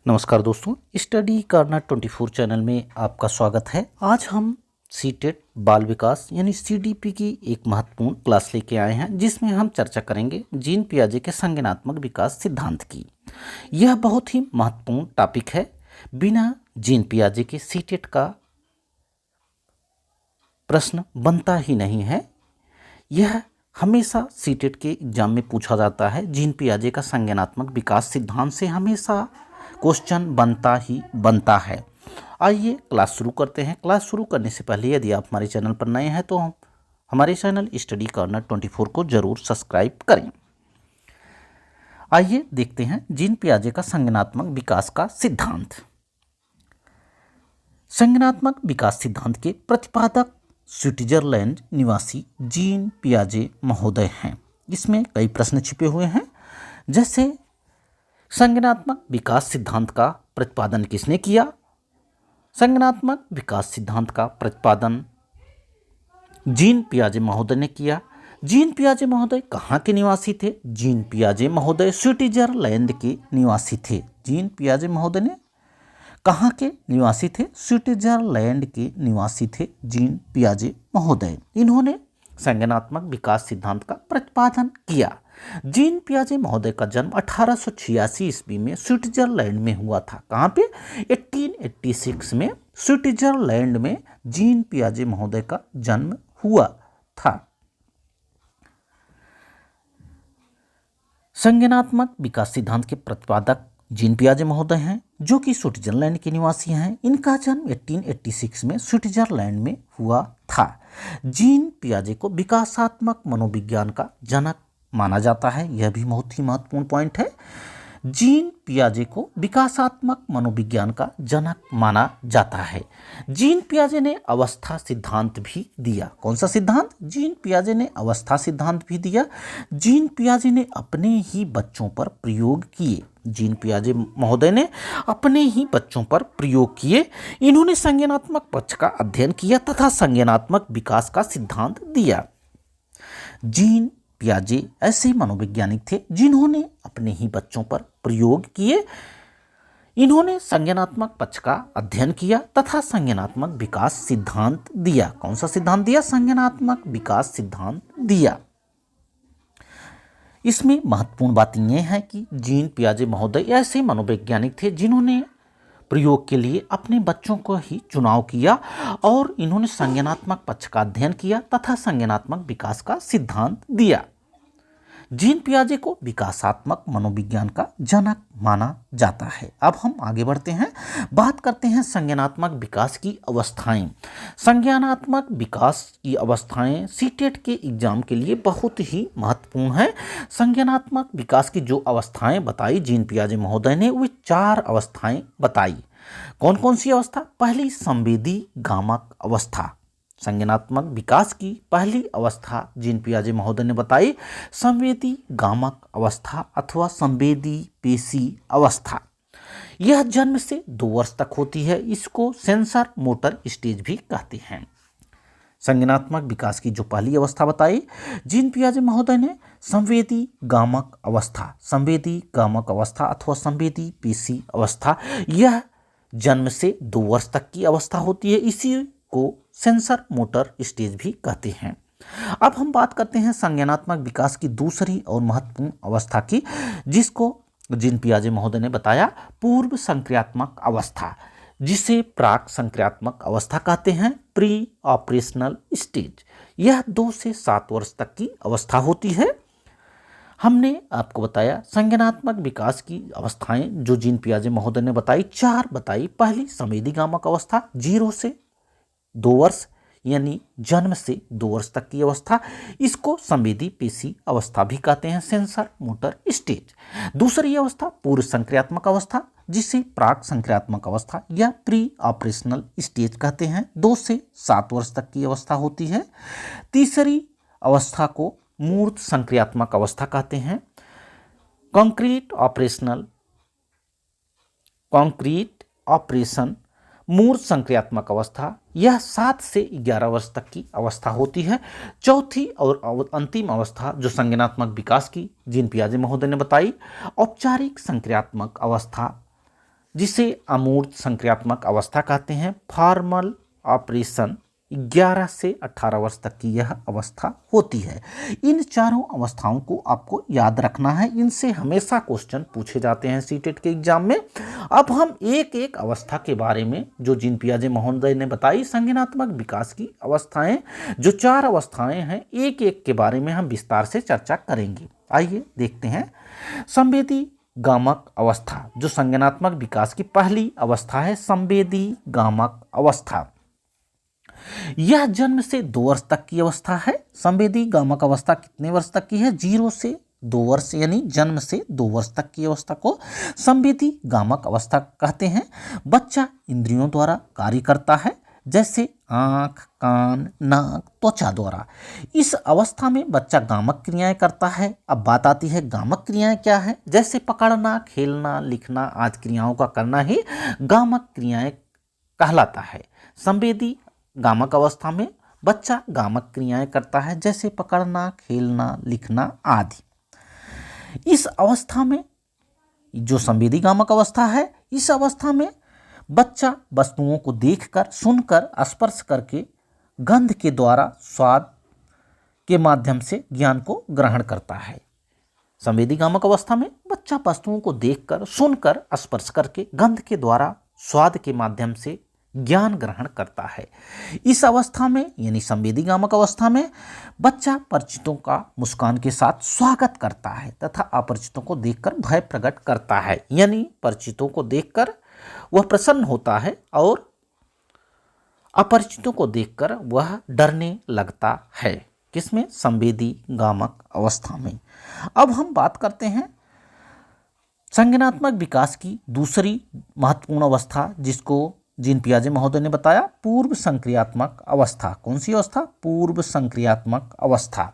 नमस्कार दोस्तों, study corner 24 channel में आपका स्वागत है। आज हम सीटेट बाल विकास यानी सीडीपी की एक महत्वपूर्ण क्लास लेके आए हैं, जिसमें हम चर्चा करेंगे जीन पियाजे के संज्ञानात्मक विकास सिद्धांत की। यह बहुत ही महत्वपूर्ण टॉपिक है। बिना जीन पियाजे के सीटेट का प्रश्न बनता ही नहीं है। यह हमेशा सीटेट के एग्जाम में पूछा जाता है। जीन पियाजे का संज्ञानात्मक विकास सिद्धांत से हमेशा क्वेश्चन बनता ही बनता है। आइए क्लास शुरू करते हैं। क्लास शुरू करने से पहले यदि आप हमारे चैनल पर नए हैं तो हमारे चैनल स्टडी कॉर्नर 24 को जरूर सब्सक्राइब करें। आइए देखते हैं जीन पियाजे का संज्ञानात्मक विकास का सिद्धांत। संज्ञानात्मक विकास सिद्धांत के प्रतिपादक स्विट्जरलैंड निवासी जीन पियाजे महोदय हैं। इसमें कई प्रश्न छिपे हुए हैं, जैसे संज्ञानात्मक विकास सिद्धांत का प्रतिपादन किसने किया? संज्ञानात्मक विकास सिद्धांत का प्रतिपादन जीन पियाजे महोदय ने किया। जीन पियाजे महोदय कहाँ के निवासी थे? जीन पियाजे महोदय स्विट्जरलैंड के निवासी थे। जीन पियाजे महोदय ने कहाँ के निवासी थे? स्विट्जरलैंड के निवासी थे जीन पियाजे महोदय। इन्होंने संज्ञानात्मक विकास सिद्धांत का प्रतिपादन किया। जीन पियाजे महोदय का जन्म 1886 ईस्वी में स्विट्जरलैंड में हुआ था। कहाँ पे? 1886 में स्विट्जरलैंड में जीन पियाजे महोदय का जन्म हुआ था। संज्ञानात्मक विकास सिद्धांत के प्रतिपादक जीन पियाजे महोदय हैं, जो कि स्विट्जरलैंड के निवासी हैं। इनका जन्म 1886 में स्विट्जरलैंड में हुआ था। जीन पियाजे को विकासात्मक मनोविज्ञान का जनक माना जाता है। यह भी बहुत ही महत्वपूर्ण पॉइंट है। जीन पियाजे को विकासात्मक मनोविज्ञान का जनक माना जाता है। जीन पियाजे ने अवस्था सिद्धांत भी दिया। कौन सा सिद्धांत? जीन पियाजे ने अवस्था सिद्धांत भी दिया। जीन पियाजे ने अपने ही बच्चों पर प्रयोग किए। जीन पियाजे महोदय ने अपने ही बच्चों पर प्रयोग किए। इन्होंने संज्ञानात्मक पक्ष का अध्ययन किया तथा संज्ञानात्मक विकास का सिद्धांत दिया। जीन पियाजे ऐसे मनोवैज्ञानिक थे जिन्होंने अपने ही बच्चों पर प्रयोग किए। इन्होंने संज्ञानात्मक पक्ष का अध्ययन किया तथा संज्ञानात्मक विकास सिद्धांत दिया। कौन सा सिद्धांत दिया? संज्ञानात्मक विकास सिद्धांत दिया। इसमें महत्वपूर्ण बात यह है कि जीन पियाजे महोदय ऐसे मनोवैज्ञानिक थे जिन्होंने प्रयोग के लिए अपने बच्चों को ही चुनाव किया और इन्होंने संज्ञानात्मक पक्ष का अध्ययन किया तथा संज्ञानात्मक विकास का सिद्धांत दिया। जीन पियाजे को विकासात्मक मनोविज्ञान का जनक माना जाता है। अब हम आगे बढ़ते हैं, बात करते हैं संज्ञानात्मक विकास की अवस्थाएं। संज्ञानात्मक विकास की अवस्थाएं सीटेट के एग्जाम के लिए बहुत ही महत्वपूर्ण है। संज्ञानात्मक विकास की जो अवस्थाएं बताई जीन पियाजे महोदय ने, वे 4 अवस्थाएं बताई। कौन कौन सी अवस्था? पहली, संवेदी गामक अवस्था। संज्ञानात्मक विकास की पहली अवस्था जीन पियाजे महोदय ने बताई संवेदी गामक अवस्था अथवा संवेदी पेशी अवस्था। यह जन्म से 2 वर्ष तक होती है। इसको सेंसर मोटर स्टेज भी कहते हैं। संज्ञानात्मक विकास की जो पहली अवस्था बताई जीन पियाजे महोदय ने, संवेदी गामक अवस्था। संवेदी गामक अवस्था अथवा संवेदी पेशी अवस्था, यह जन्म से 2 वर्ष तक की अवस्था होती है। इसी को सेंसर मोटर स्टेज भी कहते हैं। अब हम बात करते हैं संज्ञानात्मक विकास की दूसरी और महत्वपूर्ण अवस्था की, जिसको जीन पियाजे महोदय ने बताया पूर्व संक्रियात्मक अवस्था, जिसे प्राक संक्रियात्मक अवस्था कहते हैं, प्री ऑपरेशनल स्टेज। यह 2 से 7 वर्ष तक की अवस्था होती है। हमने आपको बताया संज्ञानात्मक विकास की अवस्थाएं जो जीन पियाजे महोदय ने बताई, 4 बताई। पहली, संवेदी गामक अवस्था, 0 से 2 वर्ष यानी जन्म से 2 वर्ष तक की अवस्था। इसको संवेदी पेशी अवस्था भी कहते हैं, सेंसर मोटर स्टेज। दूसरी अवस्था पूर्व संक्रियात्मक अवस्था, जिसे प्राक संक्रियात्मक अवस्था या प्री ऑपरेशनल स्टेज कहते हैं, 2 से 7 वर्ष तक की अवस्था होती है। तीसरी अवस्था को मूर्त संक्रियात्मक अवस्था कहते हैं। कॉन्क्रीट ऑपरेशन मूर्त संक्रियात्मक अवस्था, यह 7 से 11 वर्ष तक की अवस्था होती है। चौथी और अंतिम अवस्था जो संज्ञानात्मक विकास की जीन पियाजे महोदय ने बताई, औपचारिक संक्रियात्मक अवस्था, जिसे अमूर्त संक्रियात्मक अवस्था कहते हैं। फॉर्मल ऑपरेशन 11 से 18 वर्ष तक की यह अवस्था होती है। इन चारों अवस्थाओं को आपको याद रखना है, इनसे हमेशा क्वेश्चन पूछे जाते हैं सीटेट के एग्जाम में। अब हम एक एक अवस्था के बारे में, जो जीन पियाजे महोदय ने बताई संज्ञानात्मक विकास की अवस्थाएं, जो 4 अवस्थाएं हैं, एक एक के बारे में हम विस्तार से चर्चा करेंगे। आइए देखते हैं। संवेदी गामक अवस्था, जो संज्ञानात्मक विकास की पहली अवस्था है। संवेदी गामक अवस्था यह जन्म से 2 वर्ष तक की अवस्था है। संवेदी गामक अवस्था कितने वर्ष तक की है? 0 से 2 वर्ष, यानी जन्म से 2 वर्ष तक की अवस्था को संवेदी गामक अवस्था कहते हैं। बच्चा इंद्रियों द्वारा कार्य करता है, जैसे आँख, कान, नाक, त्वचा द्वारा। इस अवस्था में बच्चा गामक क्रियाएं करता है। अब बात आती है गामक क्रियाएं क्या है? जैसे पकड़ना, खेलना, लिखना आदि क्रियाओं का करना ही गामक क्रियाएं कहलाता है। संवेदी गामक अवस्था में बच्चा गामक क्रियाएं करता है, जैसे पकड़ना, खेलना, लिखना आदि। इस अवस्था में, जो संवेदी गामक अवस्था है, इस अवस्था में बच्चा वस्तुओं को देखकर, सुनकर, स्पर्श करके, गंध के द्वारा, स्वाद के माध्यम से ज्ञान को ग्रहण करता है। संवेदी गामक अवस्था में बच्चा वस्तुओं को देखकर, सुनकर, स्पर्श करके, गंध के द्वारा, स्वाद के माध्यम से ज्ञान ग्रहण करता है। इस अवस्था में, यानी संवेदी गामक अवस्था में, बच्चा परिचितों का मुस्कान के साथ स्वागत करता है तथा अपरिचितों को देखकर भय प्रकट करता है। यानी परिचितों को देखकर वह प्रसन्न होता है और अपरिचितों को देखकर वह डरने लगता है। किसमें? संवेदी गामक अवस्था में। अब हम बात करते हैं संज्ञानात्मक विकास की दूसरी महत्वपूर्ण अवस्था, जिसको जीन पियाजे महोदय ने बताया पूर्व संक्रियात्मक अवस्था। कौन सी अवस्था? पूर्व संक्रियात्मक अवस्था।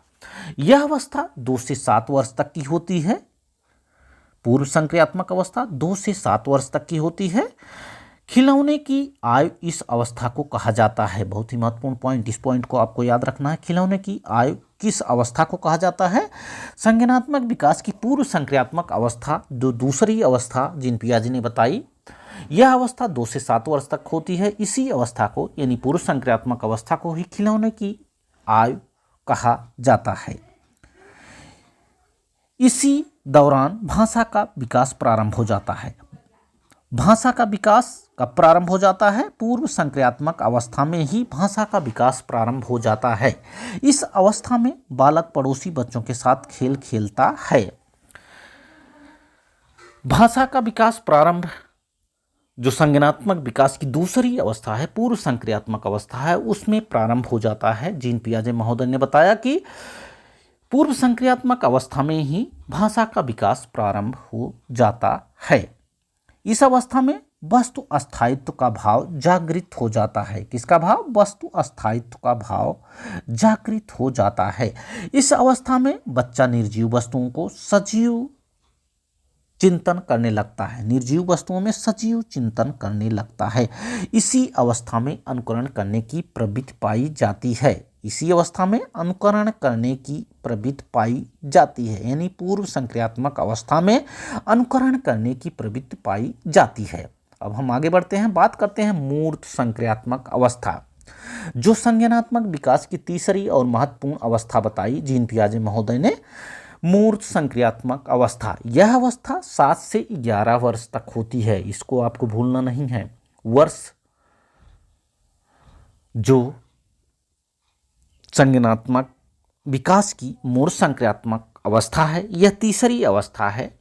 यह अवस्था 2 से 7 वर्ष तक की होती है। पूर्व संक्रियात्मक अवस्था 2 से 7 वर्ष तक की होती है। खिलौने की आयु इस अवस्था को कहा जाता है। बहुत ही महत्वपूर्ण पॉइंट, इस पॉइंट को आपको याद रखना है। खिलौने की आयु किस अवस्था को कहा जाता है? संज्ञानात्मक विकास की पूर्व संक्रियात्मक अवस्था, जो दूसरी अवस्था जीन पियाजे ने बताई, यह अवस्था 2 से 7 वर्ष तक होती है। इसी अवस्था को, यानी पूर्व संक्रियात्मक अवस्था को ही खिलौने की आयु कहा जाता है। इसी दौरान भाषा का विकास प्रारंभ हो जाता है। भाषा का विकास कब प्रारंभ हो जाता है? पूर्व संक्रियात्मक अवस्था में ही भाषा का विकास प्रारंभ हो जाता है। इस अवस्था में बालक पड़ोसी बच्चों के साथ खेल खेलता है। भाषा का विकास प्रारंभ, जो संज्ञानात्मक विकास की दूसरी अवस्था है, पूर्व संक्रियात्मक अवस्था है, उसमें प्रारंभ हो जाता है। जीन पियाजे महोदय ने बताया कि पूर्व संक्रियात्मक अवस्था में ही भाषा का विकास प्रारंभ हो जाता है। इस अवस्था में वस्तु अस्थायित्व का भाव जागृत हो जाता है। किसका भाव? वस्तु अस्थायित्व का भाव जागृत हो जाता है। इस अवस्था में बच्चा निर्जीव वस्तुओं को सजीव चिंतन करने लगता है। निर्जीव वस्तुओं में सजीव चिंतन करने लगता है। इसी अवस्था में अनुकरण करने की प्रवृत्ति पाई जाती है। इसी अवस्था में अनुकरण करने की प्रवृत्ति पाई जाती है, यानी पूर्व संक्रियात्मक अवस्था में अनुकरण करने की प्रवृत्ति पाई जाती है। अब हम आगे बढ़ते हैं, बात करते हैं मूर्त संक्रियात्मक अवस्था, जो संज्ञानात्मक विकास की तीसरी और महत्वपूर्ण अवस्था बताई जीन पियाजे महोदय ने। मूर्त संक्रियात्मक अवस्था, यह अवस्था 7 से 11 वर्ष तक होती है। इसको आपको भूलना नहीं है। वर्ष जो संज्ञानात्मक विकास की मूर्त संक्रियात्मक अवस्था है, यह तीसरी अवस्था है।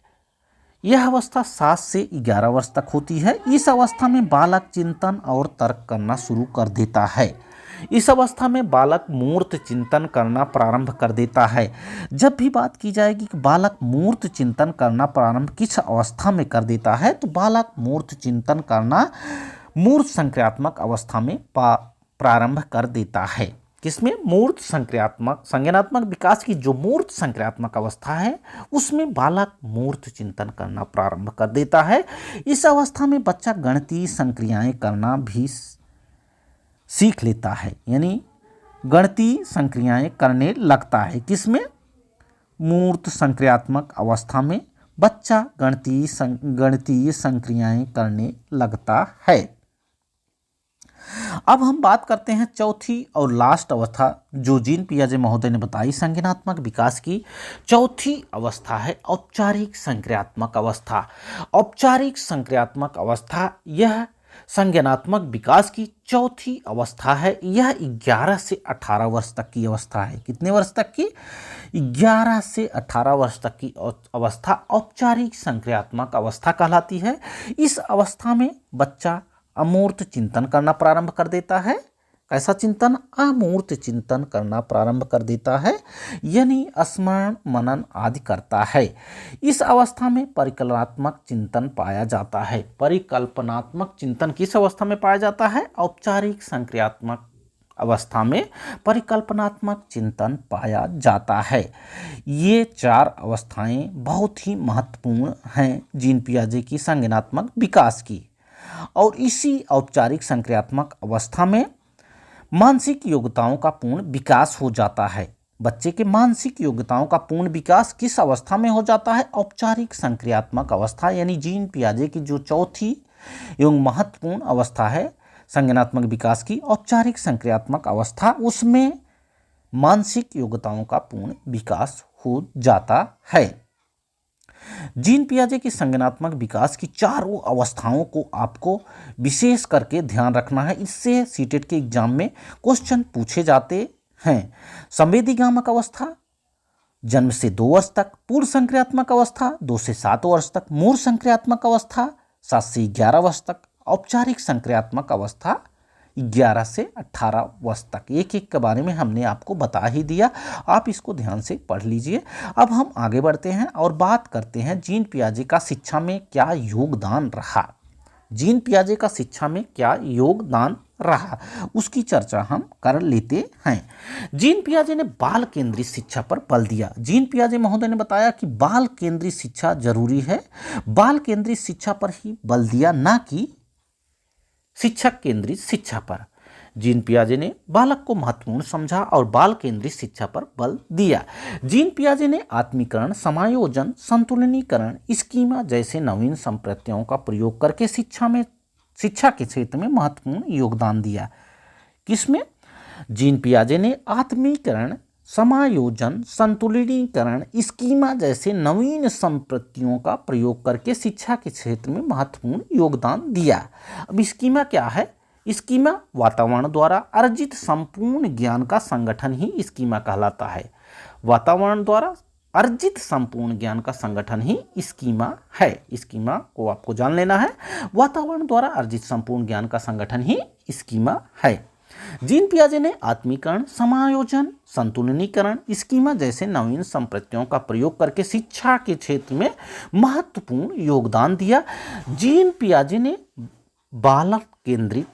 यह अवस्था 7 से 11 वर्ष तक होती है। इस अवस्था में बालक चिंतन और तर्क करना शुरू कर देता है। इस अवस्था में बालक मूर्त चिंतन करना प्रारंभ कर देता है। जब भी बात की जाएगी कि बालक मूर्त चिंतन करना प्रारंभ किस अवस्था में कर देता है, तो बालक मूर्त चिंतन करना मूर्त संक्रियात्मक अवस्था में प्रारंभ कर देता है। किसमें? मूर्त संक्रियात्मक, संज्ञानात्मक विकास की जो मूर्त संक्रियात्मक अवस्था है, उसमें बालक मूर्त चिंतन करना प्रारंभ कर देता है। इस अवस्था में बच्चा गणितीय संक्रियाएं करना भी सीख लेता है, यानी गणितीय संक्रियाएं करने लगता है। किसमें? मूर्त संक्रियात्मक अवस्था में बच्चा गणितीय संक्रियाएं करने लगता है। अब हम बात करते हैं चौथी और लास्ट अवस्था जो जीन पियाजे महोदय ने बताई संज्ञानात्मक विकास की। चौथी अवस्था है औपचारिक संक्रियात्मक अवस्था। औपचारिक संक्रियात्मक अवस्था यह संज्ञानात्मक विकास की चौथी अवस्था है। यह 11 से 18 वर्ष तक की अवस्था है। कितने वर्ष तक की? 11 से 18 वर्ष तक की अवस्था औपचारिक संक्रियात्मक अवस्था कहलाती है। इस अवस्था में बच्चा अमूर्त चिंतन करना प्रारंभ कर देता है। कैसा चिंतन? अमूर्त चिंतन करना प्रारंभ कर देता है, यानी स्मरण मनन आदि करता है। इस अवस्था में परिकल्पनात्मक चिंतन पाया जाता है। परिकल्पनात्मक चिंतन किस अवस्था में पाया जाता है? औपचारिक संक्रियात्मक अवस्था में परिकल्पनात्मक चिंतन पाया जाता है। ये 4 अवस्थाएं बहुत ही महत्वपूर्ण हैं जीन पियाजे की संज्ञानात्मक विकास की। और इसी औपचारिक संक्रियात्मक अवस्था में मानसिक योग्यताओं का पूर्ण विकास हो जाता है। बच्चे के मानसिक योग्यताओं का पूर्ण विकास किस अवस्था में हो जाता है? औपचारिक संक्रियात्मक अवस्था, यानी जीन पियाजे की जो चौथी एवं महत्वपूर्ण अवस्था है संज्ञानात्मक विकास की, औपचारिक संक्रियात्मक अवस्था, उसमें मानसिक योग्यताओं का पूर्ण विकास हो जाता है। जीन पियाजे की संज्ञानात्मक विकास की चारों अवस्थाओं को आपको विशेष करके ध्यान रखना है। इससे सीटेट के एग्जाम में क्वेश्चन पूछे जाते हैं। संवेदीगामक अवस्था जन्म से 2 वर्ष तक, पूर्व संक्रियात्मक अवस्था 2 से 7 वर्ष तक, मूर्व संक्रियात्मक अवस्था 7 से 11 वर्ष तक, औपचारिक संक्रियात्मक अवस्था 11 से 18 वर्ष तक। एक एक के बारे में हमने आपको बता ही दिया, आप इसको ध्यान से पढ़ लीजिए। अब हम आगे बढ़ते हैं और बात करते हैं जीन पियाजे का शिक्षा में क्या योगदान रहा। जीन पियाजे का शिक्षा में क्या योगदान रहा उसकी चर्चा हम कर लेते हैं। जीन पियाजे ने बाल केंद्रित शिक्षा पर बल दिया। जीन पियाजे महोदय ने बताया कि बाल केंद्रित शिक्षा जरूरी है। बाल केंद्रित शिक्षा पर ही बल दिया, ना कि शिक्षक केंद्रित शिक्षा पर। जीन पियाजे ने बालक को महत्वपूर्ण समझा और बाल केंद्रित शिक्षा पर बल दिया। जीन पियाजे ने आत्मीकरण, समायोजन, संतुलनीकरण, स्कीमा जैसे नवीन संप्रत्ययों का प्रयोग करके शिक्षा के क्षेत्र में महत्वपूर्ण योगदान दिया। किसमें? जीन पियाजे ने आत्मीकरण, समायोजन, संतुलनीकरण, स्कीमा जैसे नवीन संप्रत्ययों का प्रयोग करके शिक्षा के क्षेत्र में महत्वपूर्ण योगदान दिया। अब स्कीमा क्या है? स्कीमा वातावरण द्वारा अर्जित संपूर्ण ज्ञान का संगठन ही स्कीमा कहलाता है। वातावरण द्वारा अर्जित संपूर्ण ज्ञान का संगठन ही स्कीमा है। स्कीमा को आपको जान लेना है। वातावरण द्वारा अर्जित संपूर्ण ज्ञान का संगठन ही स्कीमा है। जीन पियाजे ने आत्मीकरण, समायोजन, संतुलनीकरण, स्कीमा जैसे नवीन संप्रत्ययों का प्रयोग करके शिक्षा के क्षेत्र में महत्वपूर्ण योगदान दिया। जीन पियाजे ने बालक केंद्रित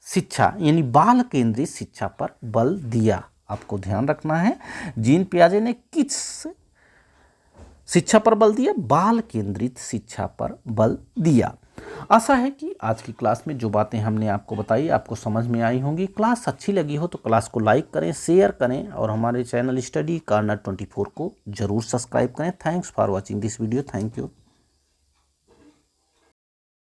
शिक्षा यानी बाल केंद्रित शिक्षा पर बल दिया। आपको ध्यान रखना है, जीन पियाजे ने किस शिक्षा पर बल दिया? बाल केंद्रित शिक्षा पर बल दिया। आशा है कि आज की क्लास में जो बातें हमने आपको बताई आपको समझ में आई होंगी। क्लास अच्छी लगी हो तो क्लास को लाइक करें, शेयर करें और हमारे चैनल स्टडी कॉर्नर 24 को जरूर सब्सक्राइब करें। Thanks for watching this video. Thank you.